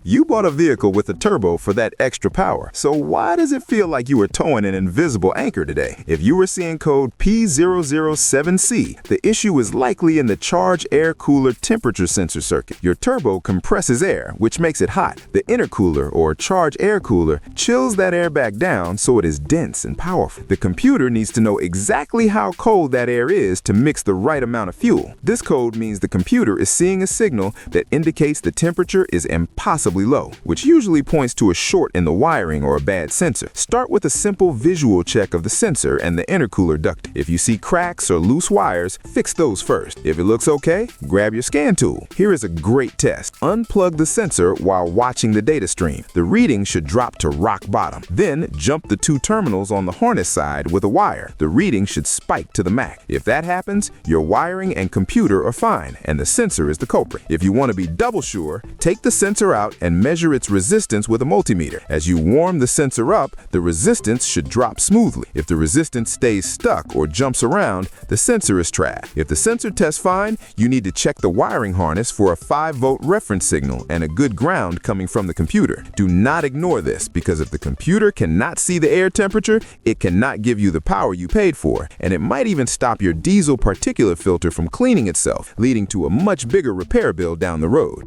You bought a vehicle with a turbo for that extra power, so why does it feel like you are towing an invisible anchor today? If you were seeing code P007C, the issue is likely in the charge air cooler temperature sensor circuit. Your turbo compresses air, which makes it hot. The intercooler, or charge air cooler, chills that air back down so it is dense and powerful. The computer needs to know exactly how cold that air is to mix the right amount of fuel. This code means the computer is seeing a signal that indicates the temperature is impossibly low, which usually points to a short in the wiring or a bad sensor. Start with a simple visual check of the sensor and the intercooler ducting. If you see cracks or loose wires, fix those first. If it looks okay, grab your scan tool. Here is a great test. Unplug the sensor while watching the data stream. The reading should drop to rock bottom. Then jump the two terminals on the harness side with a wire. The reading should spike to the max. If that happens, your wiring and computer are fine, and the sensor is the culprit. If you want to be double sure, take the sensor out and measure its resistance with a multimeter. As you warm the sensor up, the resistance should drop smoothly. If the resistance stays stuck or jumps around, the sensor is trash. If the sensor tests fine, you need to check the wiring harness for a 5-volt reference signal and a good ground coming from the computer. Do not ignore this, because if the computer cannot see the air temperature, it cannot give you the power you paid for, and it might even stop your diesel particulate filter from cleaning itself, leading to a much bigger repair bill down the road.